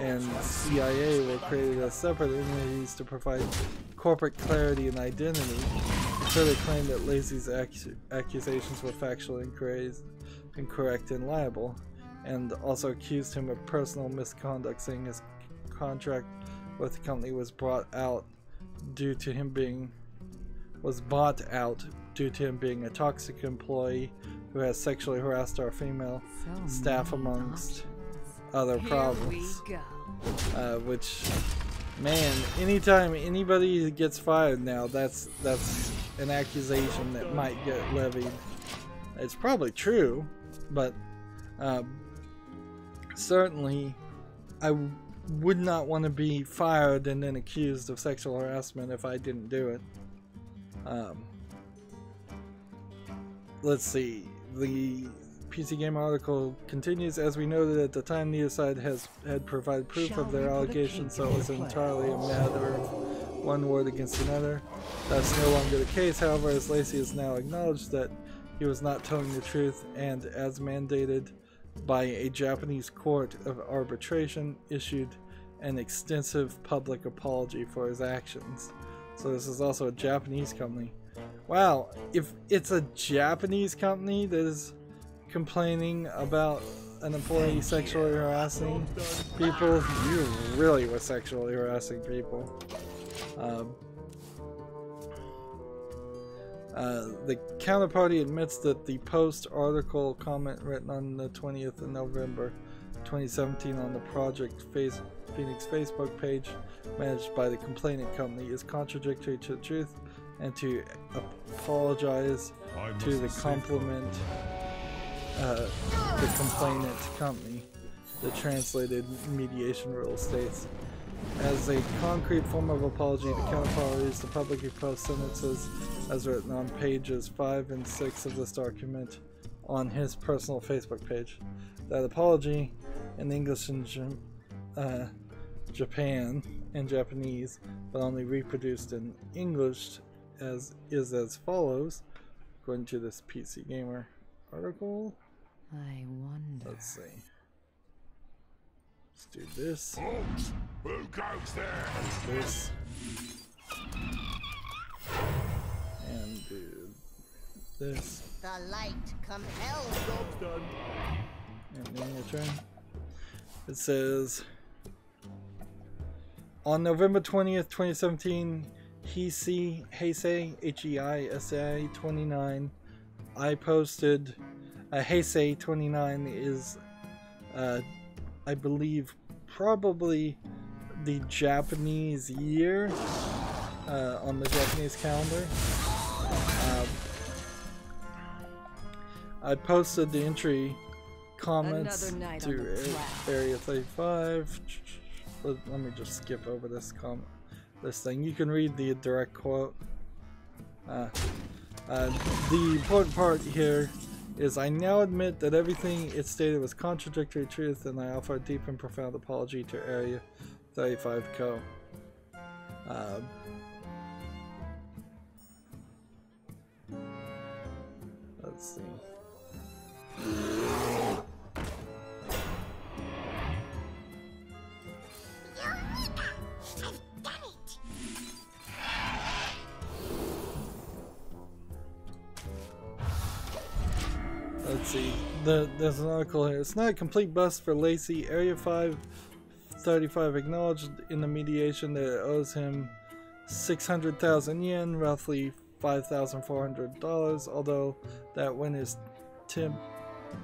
and CIA were created as separate entities to provide corporate clarity and identity. He further claimed that Lacey's accusations were factually incorrect and liable, and also accused him of personal misconduct, saying his contract with the company was bought out due to him being a toxic employee who has sexually harassed our female staff, amongst other problems. Which, man, anytime anybody gets fired now, that's an accusation that might get levied. It's probably true, but certainly I would not want to be fired and then accused of sexual harassment if I didn't do it. Let's see. The PC Gamer article continues. As we noted at the time, neither side had provided proof of their allegations, so it was entirely a matter of one word against another. That's no longer the case, however, as Lacey has now acknowledged that he was not telling the truth, and as mandated by a Japanese court of arbitration, issued an extensive public apology for his actions. So this is also a Japanese company. Wow, if it's a Japanese company that is complaining about an employee sexually harassing people, you really were sexually harassing people. The counterparty admits that the post-article comment written on the 20th of November 2017 on the Project Phoenix Facebook page managed by the complainant company is contradictory to the truth, and to apologize to the complainant company. The translated mediation rule states, as a concrete form of apology, the counterparty is to publicly post sentences as written on pages 5 and 6 of this document on his personal Facebook page. That apology, in English and Japan and Japanese, but only reproduced in English, is as follows, according to this PC Gamer article. I wonder. Let's see. Let's do this. Who goes there? This. And do this. The light compels. Job's done. And then your turn. It says, on November 20th, 2017, Heisei, H-E-I-S-A 29, I posted, Heisei 29 is, I believe, probably the Japanese year on the Japanese calendar. I posted the entry comments to Area 35. Let me just skip over this thing. You can read the direct quote. The important part here is I now admit that everything it stated was contradictory truth, and I offer a deep and profound apology to Area 35 Co. Let's see. Let's see. There's an article here. It's not a complete bust for Lacey. Area 535 acknowledged in the mediation that it owes him 600,000 yen, roughly $5,400, although that win is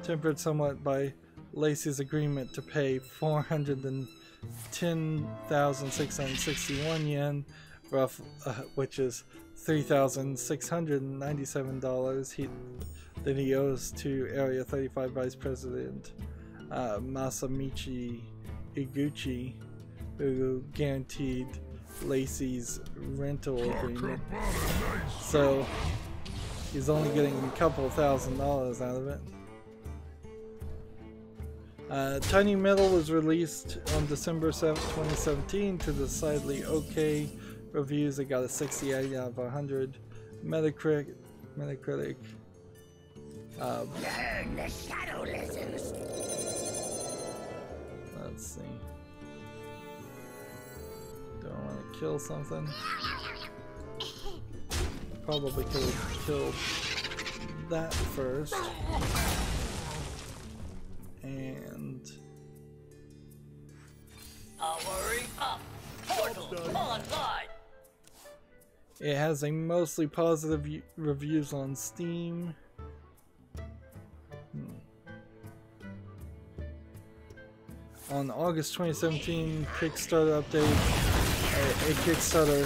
tempered somewhat by Lacey's agreement to pay 410,661 yen, which is $3,697 that he owes to Area 35 Vice President Masamichi Iguchi, who guaranteed Lacey's rental agreement. So he's only getting a couple $1,000s out of it. Tiny Metal was released on December 7th, 2017 to decidedly okay reviews. It got a 68 out of 100. Metacritic. Learn the shadow lessons. Let's see. Do I want to kill something? Probably could have killed that first. And powering up. Portal online. It has a mostly positive reviews on Steam. On August 2017 Kickstarter update, a Kickstarter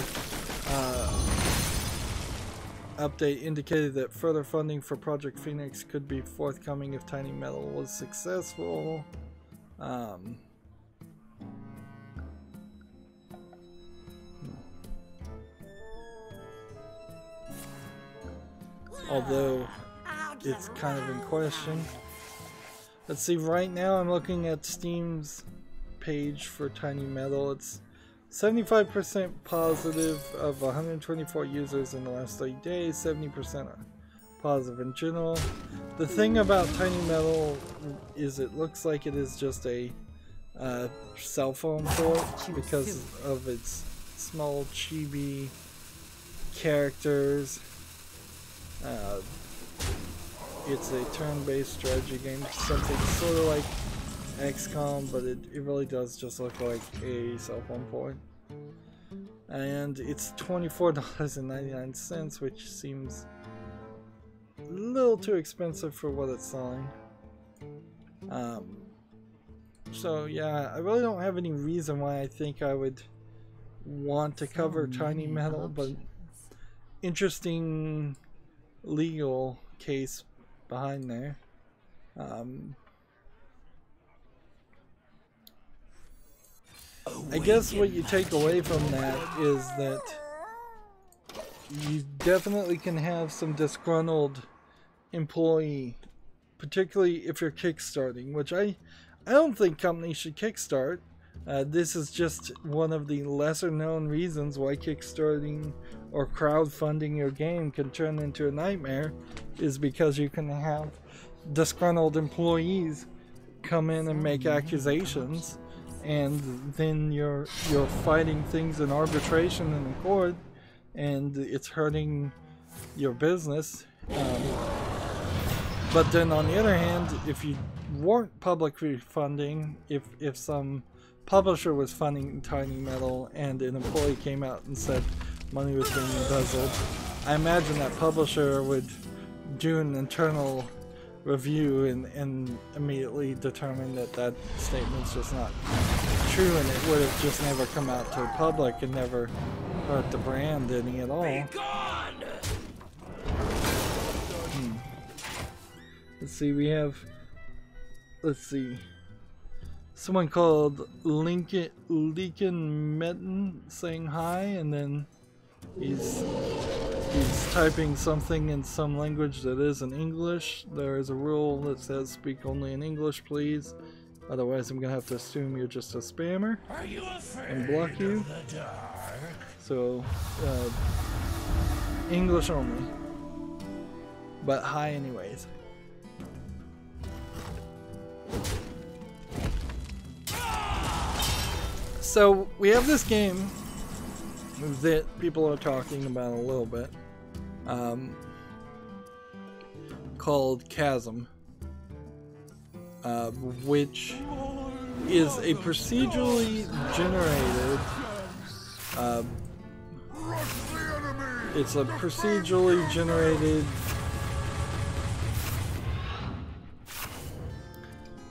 update indicated that further funding for Project Phoenix could be forthcoming if Tiny Metal was successful. Although it's kind of in question. Let's see, right now I'm looking at Steam's page for Tiny Metal. It's 75% positive of 124 users in the last 30 days, 70% positive in general. The thing about Tiny Metal is it looks like it is just a cell phone port because of its small chibi characters. It's a turn-based strategy game, something sort of like XCOM, but it really does just look like a cell phone port. And it's $24.99, which seems a little too expensive for what it's selling. So yeah, I really don't have any reason why I think I would want to cover Tiny Metal, but interesting legal case behind there. I guess what you take away from that is that you definitely can have some disgruntled employee, particularly if you're kickstarting, which I don't think companies should kickstart. This is just one of the lesser known reasons why kickstarting or crowdfunding your game can turn into a nightmare, is because you can have disgruntled employees come in and make accusations, and then you're fighting things in arbitration and in court, and it's hurting your business. But then on the other hand, if you weren't publicly funding, if some publisher was funding Tiny Metal and an employee came out and said money was being embezzled, I imagine that publisher would do an internal review and immediately determine that that statement's just not true, and it would have just never come out to the public and never hurt the brand any at all. Let's see, we have, let's see, someone called Leakin Metten saying hi, and then he's typing something in some language that isn't English. There is a rule that says speak only in English, please. Otherwise, I'm gonna have to assume you're just a spammer and block you. So, English only. But hi anyways. So, we have this game that people are talking about a little bit, called Chasm, which is a procedurally generated, it's a procedurally generated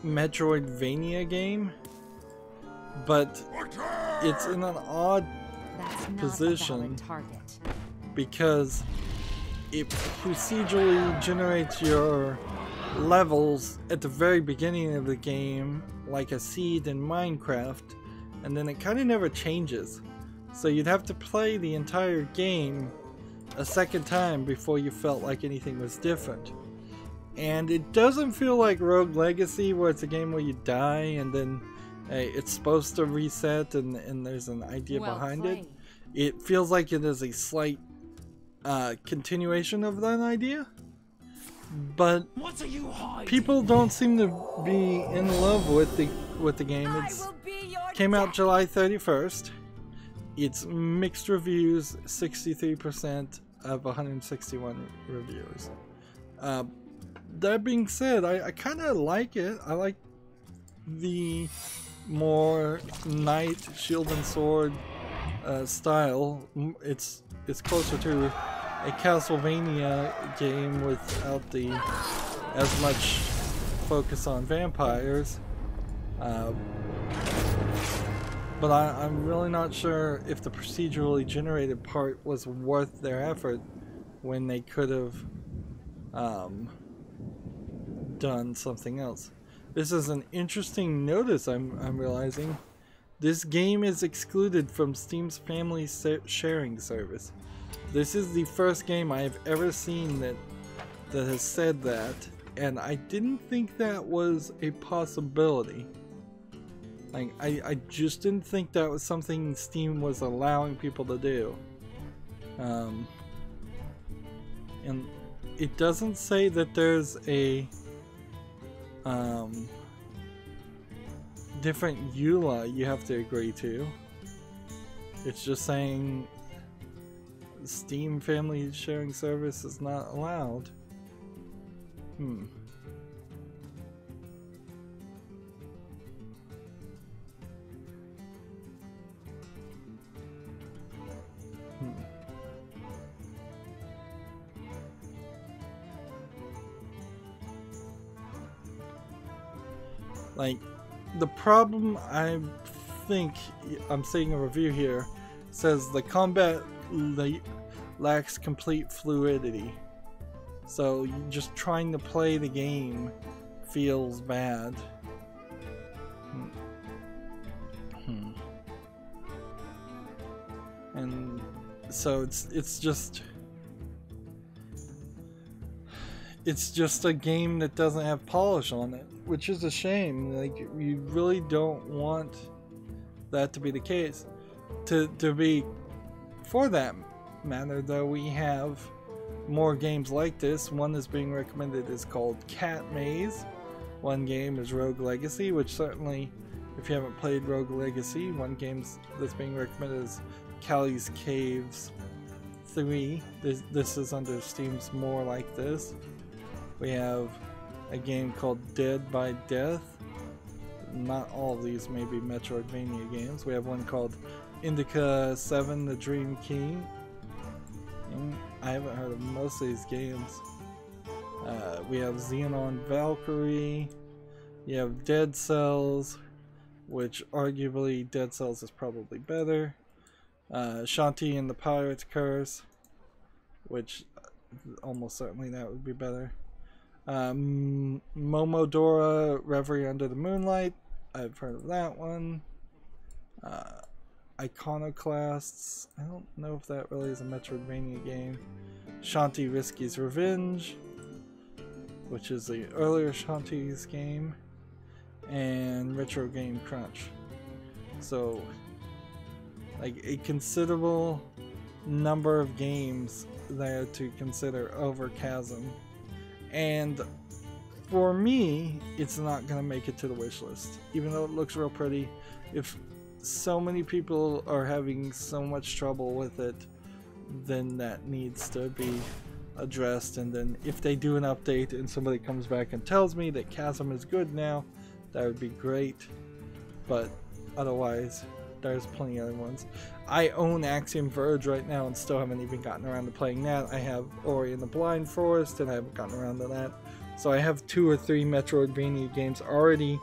Metroidvania game, but it's in an odd position because it procedurally generates your levels at the very beginning of the game like a seed in Minecraft, and then it kind of never changes. So you'd have to play the entire game a second time before you felt like anything was different. And it doesn't feel like Rogue Legacy, where it's a game where you die and then it's supposed to reset and there's an idea behind it. It feels like it is a slight continuation of that idea. But people don't seem to be in love with the game. It came out July 31st. It's mixed reviews, 63% of 161 reviewers. That being said, I kind of like it. I like the more knight, shield and sword style. It's closer to a Castlevania game without as much focus on vampires. But I'm really not sure if the procedurally generated part was worth their effort when they could have done something else. This is an interesting notice I'm realizing. This game is excluded from Steam's family sharing service. This is the first game I have ever seen that has said that, and I didn't think that was a possibility. Like, I just didn't think that was something Steam was allowing people to do. And it doesn't say that there's a different EULA you have to agree to. It's just saying Steam family sharing service is not allowed. Like, the problem, I think I'm seeing a review here, says the combat lacks complete fluidity. So just trying to play the game feels bad. And so it's just a game that doesn't have polish on it, which is a shame. Like, you really don't want that to be the case. To be, for that matter though, we have more games like this. One is being recommended is called Cat Maze. One game is Rogue Legacy, which certainly, if you haven't played Rogue Legacy, one game that's being recommended is Callie's Caves 3. This is under Steam's More Like This. We have a game called Dead by Death. Not all of these may be Metroidvania games. We have one called Indica 7 The Dream King. And I haven't heard of most of these games. We have Xenon Valkyrie. You have Dead Cells, which arguably Dead Cells is probably better. Shanti and the Pirate's Curse, which almost certainly that would be better. Momodora Reverie Under the Moonlight, I've heard of that one. Iconoclasts, I don't know if that really is a Metroidvania game. Shanti Risky's Revenge, which is the earlier Shanti's game, and Retro Game Crunch. So, like, a considerable number of games there to consider over Chasm. And for me, it's not going to make it to the wish list, even though it looks real pretty. If so many people are having so much trouble with it, then that needs to be addressed. And then if they do an update and somebody comes back and tells me that Chasm is good now, that would be great. But otherwise, there's plenty of other ones. I own Axiom Verge right now and still haven't even gotten around to playing that. I have Ori and the Blind Forest and I haven't gotten around to that. So I have 2 or 3 Metroidvania games already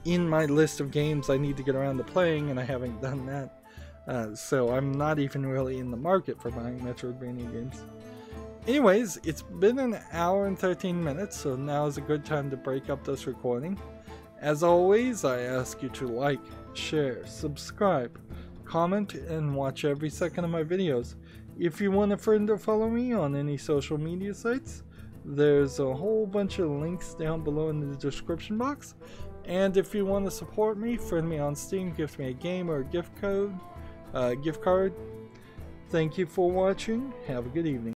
in my list of games I need to get around to playing, and I haven't done that. So I'm not even really in the market for buying Metroidvania games. Anyways, it's been an hour and 13 minutes, so now is a good time to break up this recording. As always, I ask you to like, share, subscribe, comment, and watch every second of my videos. If you want a friend to follow me on any social media sites, there's a whole bunch of links down below in the description box. And if you want to support me, friend me on Steam, gift me a game or a gift card. Thank you for watching. Have a good evening.